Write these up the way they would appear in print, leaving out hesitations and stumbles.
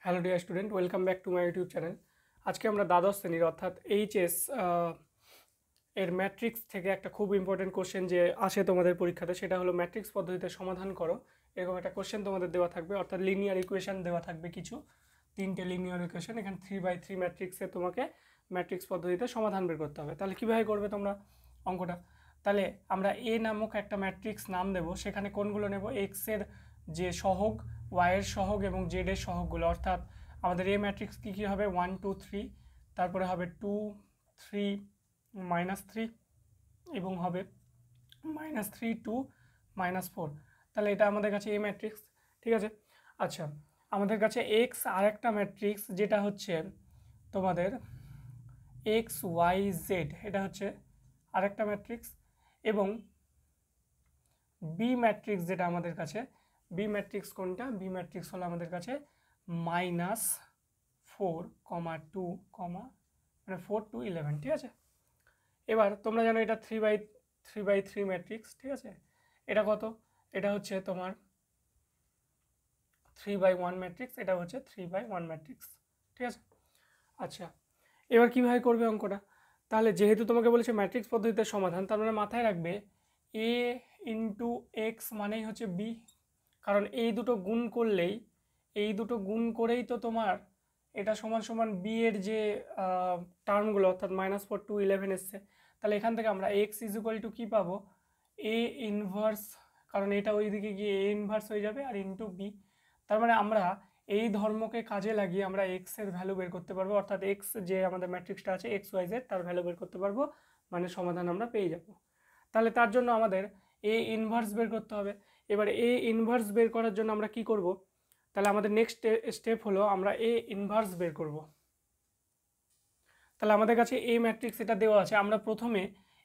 Hello dear student, welcome back to my YouTube channel. আজকে আমরা দ্বাদশ শ্রেণীর অর্থাৎ এইচএস এর ম্যাট্রিক্স থেকে একটা খুব ইম্পর্টেন্ট কোশ্চেন যে আসে তোমাদের পরীক্ষাতে, সেটা হলো ম্যাট্রিক্স পদ্ধতিতে সমাধান করো। এরকম একটা কোশ্চেন তোমাদের দেওয়া থাকবে, অর্থাৎ লিনিয়ার ইকুয়েশন দেওয়া থাকবে কিছু, তিনটে লিনিয়ার ইকুয়েশন। এখানে 3/3 ম্যাট্রিক্সে তোমাকে ম্যাট্রিক্স পদ্ধতিতে সমাধান বের করতে হবে। তাহলে কীভাবে করবে তোমরা অঙ্কটা? তাহলে আমরা এ নামক একটা ম্যাট্রিক্স নাম দেব, সেখানে কোনগুলো নেব? এক্সের যে সহগ, ওয়াইয়ের সহগ এবং জেডের সহগগুলো। অর্থাৎ আমাদের এ ম্যাট্রিক্স কী কী হবে? 1 2 3, তারপরে হবে 2 3 -3 এবং হবে -3 2 -4। তাহলে এটা আমাদের কাছে এ ম্যাট্রিক্স, ঠিক আছে। আচ্ছা, আমাদের কাছে এক্স আর একটা ম্যাট্রিক্স যেটা হচ্ছে তোমাদের এক্স ওয়াই জেড, এটা হচ্ছে আরেকটা ম্যাট্রিক্স। এবং বি ম্যাট্রিক্স যেটা আমাদের কাছে, বি ম্যাট্রিক্স কোনটা? বি ম্যাট্রিক্স হলো আমাদের কাছে -4, 2, মানে 4 to 11, ঠিক আছে। এবার তোমরা জানো এটা 3/3 ম্যাট্রিক্স, ঠিক আছে। এটা কত? এটা হচ্ছে তোমার 3/1 ম্যাট্রিক্স, এটা হচ্ছে 3/1 ম্যাট্রিক্স, ঠিক আছে। আচ্ছা, এবার কীভাবে করবে অঙ্কটা? তাহলে যেহেতু তোমাকে বলেছে ম্যাট্রিক্স পদ্ধতিতে সমাধান, তার মানে মাথায় রাখবে এ ইন্টু এক্স মানেই হচ্ছে বি, কারণ এই দুটো গুণ করেই তো তোমার এটা সমান সমান বি এর যে টার্মগুলো, অর্থাৎ -4 to 11 এসছে। তাহলে এখান থেকে আমরা এক্স ইজ ইকুয়াল টু কী পাবো? এ ইনভার্স, কারণ এটা ওইদিকে গিয়ে এ ইনভার্স হয়ে যাবে, আর ইন্টু বি। তার মানে আমরা এই ধর্মকে কাজে লাগিয়ে আমরা এক্স এর ভ্যালু বের করতে পারবো, অর্থাৎ এক্স যে আমাদের ম্যাট্রিক্সটা আছে এক্স ওয়াই জেড, তার ভ্যালু বের করতে পারবো, মানে সমাধান আমরা পেয়ে যাব। তাহলে তার জন্য আমাদের এ ইনভার্স বের করতে হবে। এবার এ ইনভার্স বের করার জন্য আমরা কি করব? তাহলে আমাদের নেক্সট স্টেপ হলো আমরা এ ইনভার্স বের করব। তাহলে আমাদের কাছে এ ম্যাট্রিক্স এটা দেওয়া আছে, আমরা প্রথমে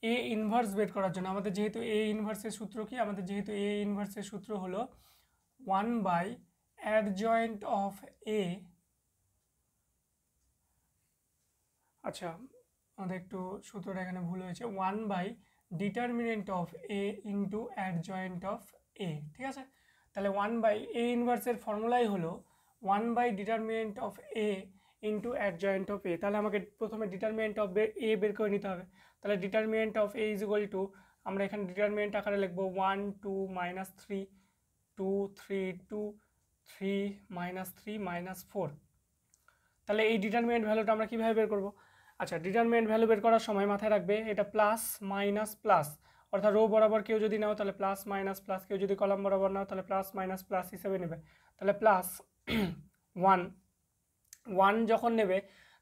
এ ইনভার্স বের করার জন্য আমাদের যেহেতু এ ইনভার্সের সূত্র কি? আমাদের যেহেতু এ ইনভার্সের সূত্র হলো 1/adjoint of a। আচ্ছা, আমাদের একটু সূত্রটা এখানে ভুল হয়েছে, 1/determinant of a into adjoint of a, ঠিক আছে। তাহলে 1/a ইনভার্সের ফর্মুলাই হলো 1/determinant of a into adjoint of a। তাহলে আমাকে প্রথমে ডিটারমিনেন্ট অফ এ বের করে নিতে হবে। তাহলে determinant of A is equal to, আমরা এখানে ডিটারমিনেন্ট আকারে লিখবো 1 2 -3 2 3 2 3 -3 -4। তাহলে এই ডিটারমিনেন্ট ভ্যালুটা আমরা কীভাবে বের করব? আচ্ছা, ডিটারমিনেন্ট ভ্যালু বের করার সময় মাথায় রাখবে এটা প্লাস মাইনাস প্লাস, অর্থাৎ রো বরাবর কেউ যদি নাও তাহলে প্লাস মাইনাস প্লাস, কেউ যদি কলাম বরাবর নাও তাহলে প্লাস মাইনাস প্লাস হিসেবে নেবে। তাহলে প্লাস 1 যখন নেবে,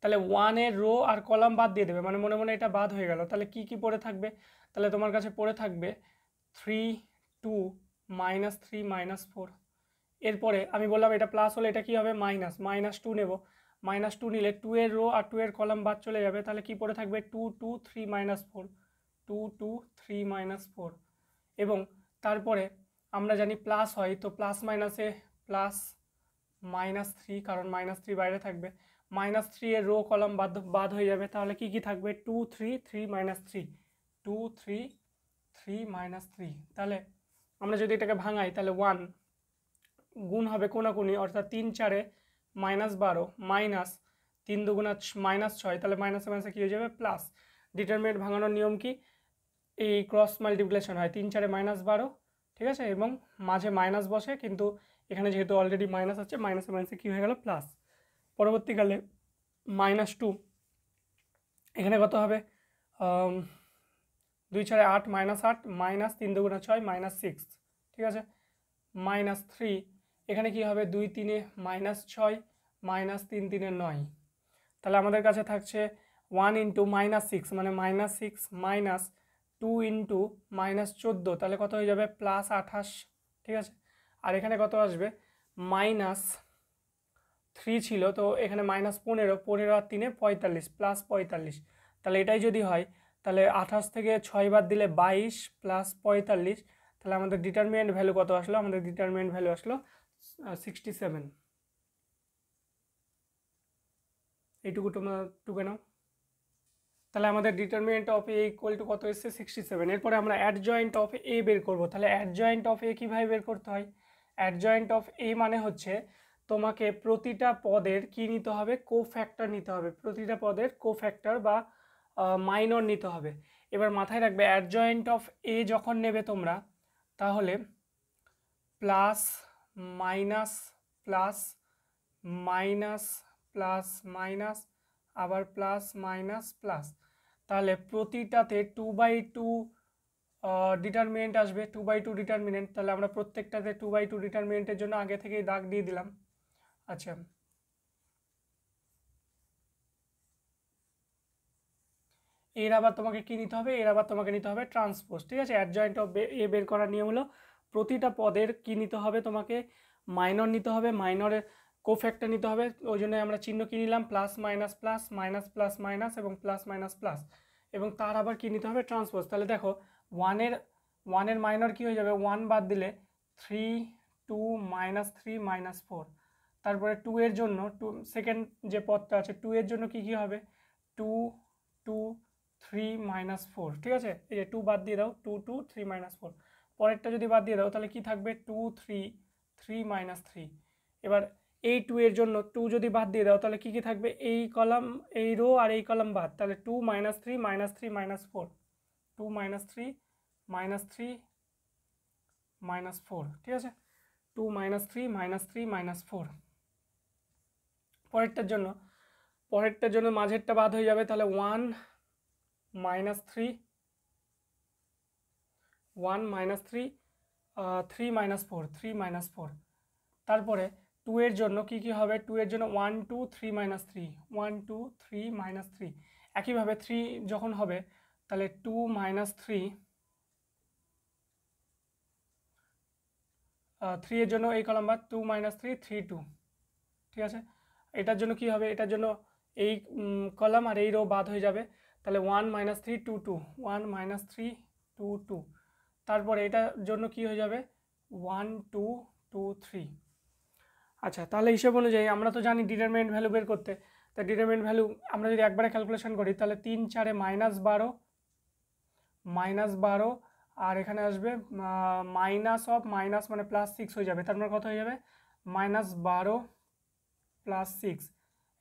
তাহলে 1-এর রো আর কলাম বাদ দিয়ে দেবে, মানে মনে মনে এটা বাদ হয়ে গেল। তাহলে কি কি পড়ে থাকবে? তাহলে তোমার কাছে পড়ে থাকবে 3 2 -3 -4। এরপরে আমি বললাম এটা প্লাস হলে এটা কি হবে? -2 নেব। -2 নিলে 2-এর রো আর 2-এর কলাম বাদ চলে যাবে, তাহলে কি পড়ে থাকবে? 2 2 3 -4, 2 2 3 -4। এবং তারপরে আমরা জানি প্লাস হয়, তো প্লাস মাইনাসে প্লাস -3, কারণ -3 বাইরে থাকবে, -3-এর রো কলাম বাদ হয়ে যাবে। তাহলে কি কি থাকবে? 2 3 3 -3, 2 3 3 -3। তাহলে আমরা যদি এটাকে ভাঙাই তাহলে 1 গুণ হবে কোনাকুনি, অর্থাৎ 3 4 -12 মাইনাস 3 2 -6, তাহলে মাইনাসে মাইনাসে কী হয়ে যাবে? প্লাস। ডিটারমিনেন্ট ভাঙানোর নিয়ম কি? এই ক্রস মাল্টিপ্লিকেশন হয়, 3 4 -12, ঠিক আছে, এবং মাঝে মাইনাস বসে, কিন্তু এখানে যেহেতু অলরেডি মাইনাস আছে, মাইনাসে মাইনাসে কী হয়ে গেল? প্লাস। পরবর্তীকালে -2, এখানে কত হবে? 2 4 8 -8 মাইনাস 3 2 6 -6, ঠিক আছে। -3, এখানে কি হবে? 2 3 -6 -3 3 9। তাহলে আমাদের কাছে থাকছে 1 ইন্টু -6 মানে -6 মাইনাস 2 ইন্টু -14, তাহলে কত হয়ে যাবে? +28, ঠিক আছে। আর এখানে কত আসবে? -3 ছিল, তো এখানে -15, 15 আর 3 45, +45। তাহলে এটাই যদি হয়, তাহলে 28 থেকে 6 বাদ দিলে 22 +45, তাহলে আমাদের ডিটারমিনেন্ট ভ্যালু কত আসলো? আমাদের ডিটারমিনেন্ট ভ্যালু আসলো 67। এইটুকু তোমরা টুকে নাও। তাহলে আমাদের determinant of A equal to কত এসছে? 67। এরপরে আমরা অ্যাডজয়েন্ট অফ এ বের করব। তাহলে অ্যাডজয়েন্ট অফ এ কীভাবে বের করতে হয়? অ্যাডজয়েন্ট অফ এ মানে হচ্ছে তোমাকে প্রতিটা পদের কি নিতে হবে, কোফ্যাক্টর নিতে হবে, প্রতিটা পদের কোফ্যাক্টর বা মাইনর নিতে হবে। এবার মাথায় রাখবে অ্যাডজয়েন্ট অফ এ যখন নেবে তোমরা, তাহলে plus minus plus minus plus minus আবার প্লাস মাইনাস প্লাস, তাহলে প্রতিটাতে 2/2 ডিটারমিনেন্ট আসবে, 2/2 ডিটারমিনেন্ট। তাহলে আমরা প্রত্যেকটাতে 2/2 ডিটারমিনেন্টের জন্য আগে থেকেই দাগ দিয়ে দিলাম। আচ্ছা, এর আবার তোমাকে কি নিতে হবে, এর আবার তোমাকে নিতে হবে ট্রান্সপোজ। ঠিক আছে, অ্যাডজয়েন্ট অফ এ বের করার নিয়ম হলো প্রতিটা পদের কি নিতে হবে, তোমাকে মাইনর নিতে হবে, মাইনরের কোফ্যাক্টর নিতে হবে। ওই জন্য আমরা চিহ্ন কি নিলাম, plus minus plus minus plus minus এবং প্লাস মাইনাস প্লাস, এবং তার আবার কি নিতে হবে, ট্রান্সপোজ। তাহলে দেখো ওয়ানের মাইনর কি হয়ে যাবে, 1 বাদ দিলে 3 2 -3 -4। তারপরে 2 এর জন্য সেকেন্ড যে পদটা আছে 2 এর জন্য কি কি হবে, 2 2 3 -4। ঠিক আছে, এই যে 2 বাদ দিয়ে দাও, 2 2 3 -4। পরেরটা যদি বাদ দিয়ে দাও তাহলে কি থাকবে, 2 3 3 -3। এবার এই 2 এর জন্য 2 যদি বাদ দিয়ে দাও তাহলে কি কি থাকবে, এই কলাম, এই রো আর এই কলাম বাদ, তাহলে 2 -3 -3 -4, 2 -3 -3 -4। ঠিক আছে, 2 -3 -3 -4। পরেরটার জন্য মাঝেরটা বাদ হয়ে যাবে, তাহলে 1 -3 1 -3 3 -4 3 -4। তারপরে 2 এর জন্য কি কি হবে, 2 এর জন্য 1 2 3 -3 1 2 3 -3। একইভাবে 3 যখন হবে তাহলে 2 -3 3 এর জন্য এই কলাম বাদ, 2 -3 3 2। ঠিক আছে, এটার জন্য কি হবে, এটার জন্য এই কলাম আর এই রো বাদ হয়ে যাবে, তাহলে 1 -3 2 2 1 -3 2 2। তারপরে এটার জন্য কি হয়ে যাবে, 1 2 2 3। আচ্ছা, তাহলে হিসেব অনুযায়ী আমরা তো জানি ডিটারমিনেন্ট ভ্যালু বের করতে। তা ডিটারমিনেন্ট ভ্যালু আমরা যদি একবারে ক্যালকুলেশন করি তাহলে 3 4 -12 আর এখানে আসবে মাইনাস অফ মাইনাস মানে +6 হয়ে যাবে। তার মানে কত হয়ে যাবে, -12 +6।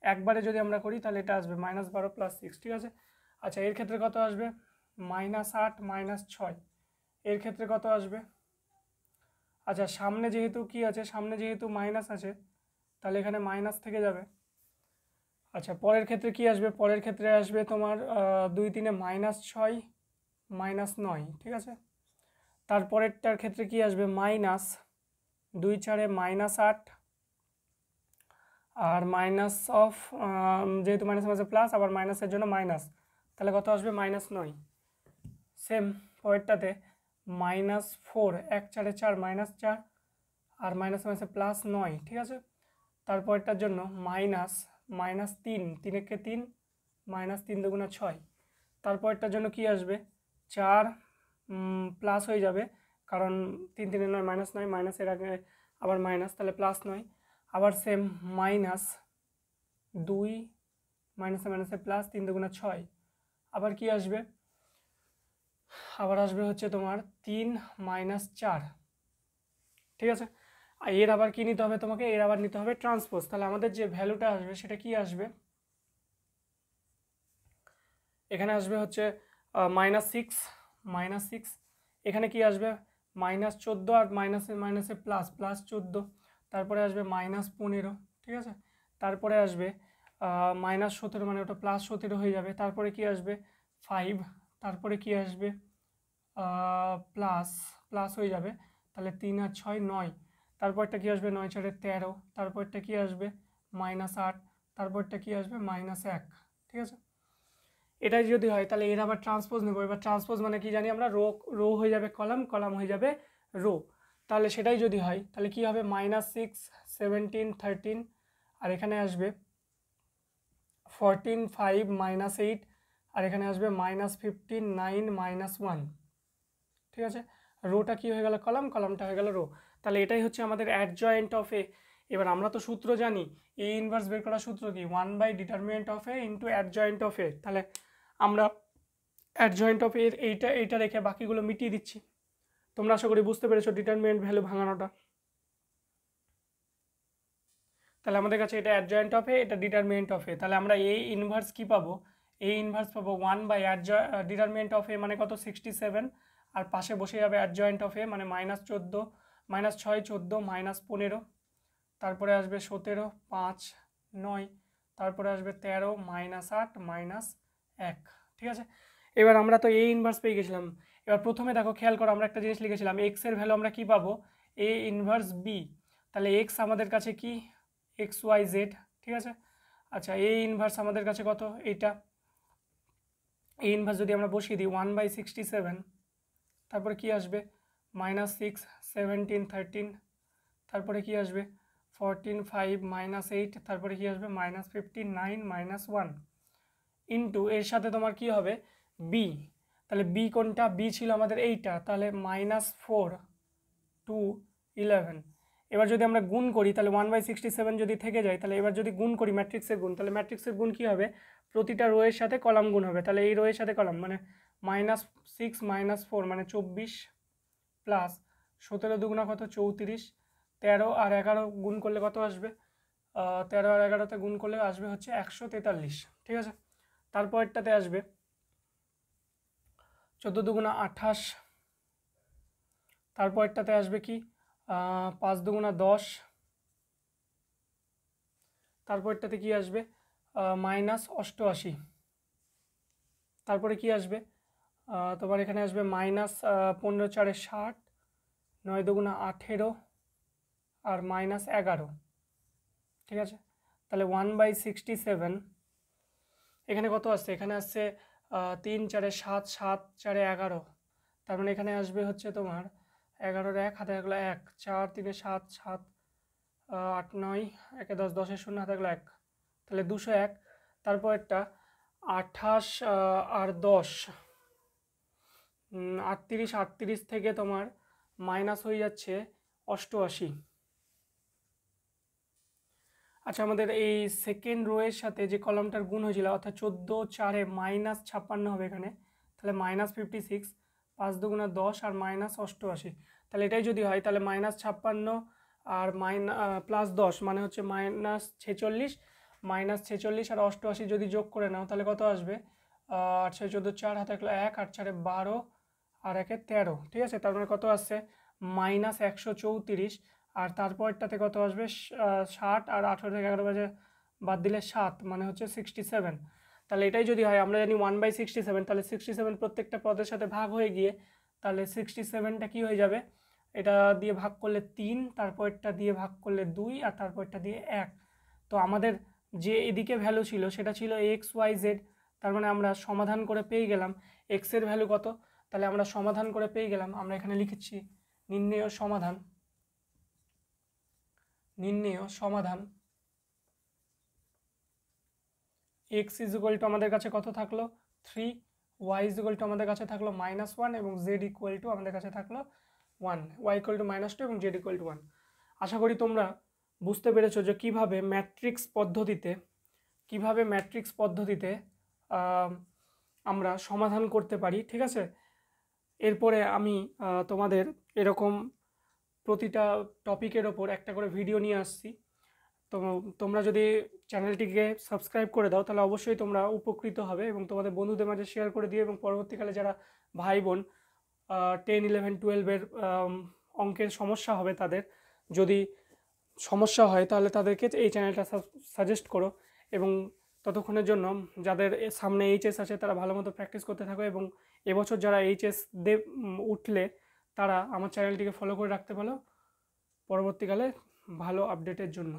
একবারে যদি আমরা করি তাহলে এটা আসবে -12 +6। ঠিক আছে, আচ্ছা এর ক্ষেত্রে কত আসবে, -8 -6। এর ক্ষেত্রে কত আসবে, আচ্ছা সামনে যেহেতু কি আছে, সামনে যেহেতু মাইনাস আছে তাহলে এখানে মাইনাস থেকে যাবে। আচ্ছা পরের ক্ষেত্রে কি আসবে, পরের ক্ষেত্রে আসবে তোমার 2 3 -6 -9। ঠিক আছে, তারপরেরটার ক্ষেত্রে কি আসবে, -2 4 -8 আর মাইনাস অফ যেহেতু মাইনাস মাঝে প্লাস আবার মাইনাসের জন্য মাইনাস, তাহলে কত আসবে, -9। সেম পরেরটাতে -4 1 4 4 -4 আর মাইনাস মাইনাসে +9। ঠিক আছে, তারপরটার জন্য -3 3 একে 3 -3 2 6। তারপরটার জন্য কি আসবে, 4 প্লাস হয়ে যাবে কারণ 3 3 9 -9 মাইনাসের আগে আবার মাইনাস, তাহলে +9। আবার সেম -2 মাইনাসে মাইনাসে +3 2 6। আবার কি আসবে, আবার আসবে হচ্ছে তোমার 3 -4। ঠিক আছে, আর এর আবার কি নিতে হবে তোমাকে, এর আবার নিতে হবে ট্রান্সপোজ। তাহলে আমাদের যে ভ্যালুটা আসবে সেটা কি আসবে, এখানে আসবে হচ্ছে -6 এখানে কি আসবে, -14 আর মাইনাসে মাইনাসে প্লাস +14। তারপরে আসবে -15। ঠিক আছে, তারপরে আসবে -17 মানে ওটা +17 হয়ে যাবে। তারপরে কি আসবে 5, তারপরে কি আসবে প্লাস হয়ে যাবে, তাহলে 3 আর 6 9। তারপরটা কি আসবে 9 4 13। তারপরটা কি আসবে -8। তারপরটা কি আসবে -1। ঠিক আছে, এটাই যদি হয় তাহলে এর আবার ট্রান্সপোজ নেব। এবার ট্রান্সপোজ মানে কি জানি আমরা, রো হয়ে যাবে কলাম, কলাম হয়ে যাবে রো। তাহলে সেটাই যদি হয় তাহলে কি হবে, -6 17 13 আর এখানে আসবে 14 5 -8 আর এখানে আসবে -15 9 -1। ঠিক আছে, রোটা কি হয়ে গেল কলাম, কলামটা হয়ে গেল রো। তাহলে এটাই হচ্ছে আমাদের অ্যাডজয়েন্ট অফ এ। এবার আমরা তো সূত্র জানি, এ ইনভার্স বের করার সূত্র কি, determinant of A into adjoint of A. তাহলে আমরা অ্যাডজয়েন্ট অফ এর এইটা রেখে বাকিগুলো মিটিয়ে দিচ্ছি। তোমরা আশা করি বুঝতে পেরেছো ডিটারমিনেন্ট ভ্যালু ভাঙানোটা। তাহলে আমাদের কাছে এটা অ্যাডজয়েন্ট অফ এ, এটা ডিটারমিনেন্ট অফ এ। তাহলে আমরা এই ইনভার্স কি পাবো, এই ইনভার্স পাবো 1/, ডিটারমিনেন্ট অফ এ মানে কত 67, আর পাশে বসে যাবে অ্যাডজয়েন্ট অফ এ মানে -14, -6 14 -15, তারপরে আসবে 17 5 9, তারপরে আসবে 13 -8 -1। ঠিক আছে, এবার আমরা তো এই ইনভার্স পেয়ে গেছিলাম। এবার প্রথমে দেখো খেয়াল করো, আমরা একটা জিনিস লিখেছিলাম, এক্স এর ভ্যালু আমরা কি পাবো, এ ইনভার্স বি। তাহলে এক্স আমাদের কাছে কি XYZ, ঠিক আছে। আচ্ছা, এ ইনভার্স আমাদের কাছে কত, এইটা। এই ইনভার্স যদি আমরা বসিয়ে দিই 1/67, তারপরে কি আসবে -6 17 13, তারপরে কি আসবে 14 5 -8, তারপরে কি আসবে -59 -1 ইন্টু এর সাথে তোমার কি হবে বি। তাহলে বি কোনটা, বি ছিল আমাদের এইটা, তাহলে -4 2 11। এবার যদি আমরা গুণ করি তাহলে 1/67 যদি থেকে যায়, তাহলে এবার যদি গুণ করি ম্যাট্রিক্সের গুণ, তাহলে ম্যাট্রিক্সের গুণ কি হবে, প্রতিটা রোয়ের সাথে কলাম গুণ হবে। তাহলে এই রোয়ের সাথে কলাম মানে -6 -4 মানে 24, প্লাস 17 দুগুণা কত 34, 13 আর 11 গুণ করলে কত আসবে, 13 আর 11তে গুণ করলে আসবে হচ্ছে 143। ঠিক আছে, তারপরটাতে আসবে 14 দুগুণা 28, তারপরটাতে আসবে কি 5 দুগুণা 10, তারপরটাতে কি আসবে -88, তারপরে কি আসবে তোমার এখানে আসবে -15 4 60, 9 দুগুণা 18 আর -11। ঠিক আছে, তাহলে 1/67 এখানে কত আসছে, এখানে আসছে 3 4 7 7 4 11, তার মানে এখানে আসবে হচ্ছে তোমার 11 1 হাতে থাকলো 1, 4 3 7 7 8 9 1 10 10 0 হাতে থাকলো 1, তাহলে 201। তারপর একটা 28 আর 10 38 38 থেকে তোমার মাইনাস হয়ে যাচ্ছে 88। আচ্ছা, আমাদের এই সেকেন্ড রো এর সাথে যে কলামটার গুণ হয়েছিল অর্থাৎ 14 4 -56 হবে এখানে, তাহলে -56, 5 দুগুণা 10 আর -88। তাহলে এটাই যদি হয় তাহলে -56 আর +10 মানে হচ্ছে -46, -46 আর 88 যদি যোগ করে নাও তাহলে কত আসবে 8 6 14 4 হাতে 1 8 4 12 আর 1 13। ঠিক আছে, তার মানে কত আসছে -134, আর তারপরটাতে কত আসবে 60 আর 18 থেকে 11 বাজে বাদ দিলে 7 মানে হচ্ছে 67। তাহলে এটাই যদি হয়, আমরা জানি 1/67, তাহলে 67 প্রত্যেকটা পদের সাথে ভাগ হয়ে গিয়ে তাহলে 67টা কি হয়ে যাবে, এটা দিয়ে ভাগ করলে 3, তারপরটা দিয়ে ভাগ করলে 2 আর তারপরটা দিয়ে 1। তো আমাদের যে এদিকে ভ্যালু ছিল সেটা ছিল XYZ, তার মানে আমরা সমাধান করে পেয়ে গেলাম x এর ভ্যালু কত। তাহলে আমরা সমাধান করে পেয়ে গেলাম, আমরা এখানে লিখেছি নির্ণেয় সমাধান, নির্ণেয় সমাধান x ইকুয়াল টু আমাদের কাছে কত থাকলো 3, y ইকুয়াল টু আমাদের কাছে থাকলো -1 এবং z ইকুয়াল টু আমাদের কাছে থাকলো 1, y ইকুয়াল টু -2 এবং z ইকুয়াল টু 1। আশা করি তোমরা বুঝতে পেরেছো যে কিভাবে ম্যাট্রিক্স পদ্ধতিতে আমরা সমাধান করতে পারি। ঠিক আছে, এরপরে আমি তোমাদের এরকম প্রতিটা টপিকের ওপর একটা করে ভিডিও নিয়ে আসছি। তো তোমরা যদি চ্যানেলটিকে সাবস্ক্রাইব করে দাও তাহলে অবশ্যই তোমরা উপকৃত হবে এবং তোমাদের বন্ধুদের মাঝে শেয়ার করে দিও, এবং পরবর্তীকালে যারা ভাই বোন 10 11 12-এর অঙ্কের সমস্যা হবে, তাদের যদি সমস্যা হয় তাহলে তাদেরকে এই চ্যানেলটা সাজেস্ট করো। এবং ততক্ষণের জন্য যাদের সামনে এইচএস আছে তারা ভালো মতো প্র্যাকটিস করতে থাকো, এবং এবছর যারা এইচএস উঠলে তারা আমার চ্যানেলটিকে ফলো করে রাখতে পারো পরবর্তীকালে ভালো আপডেটের জন্য।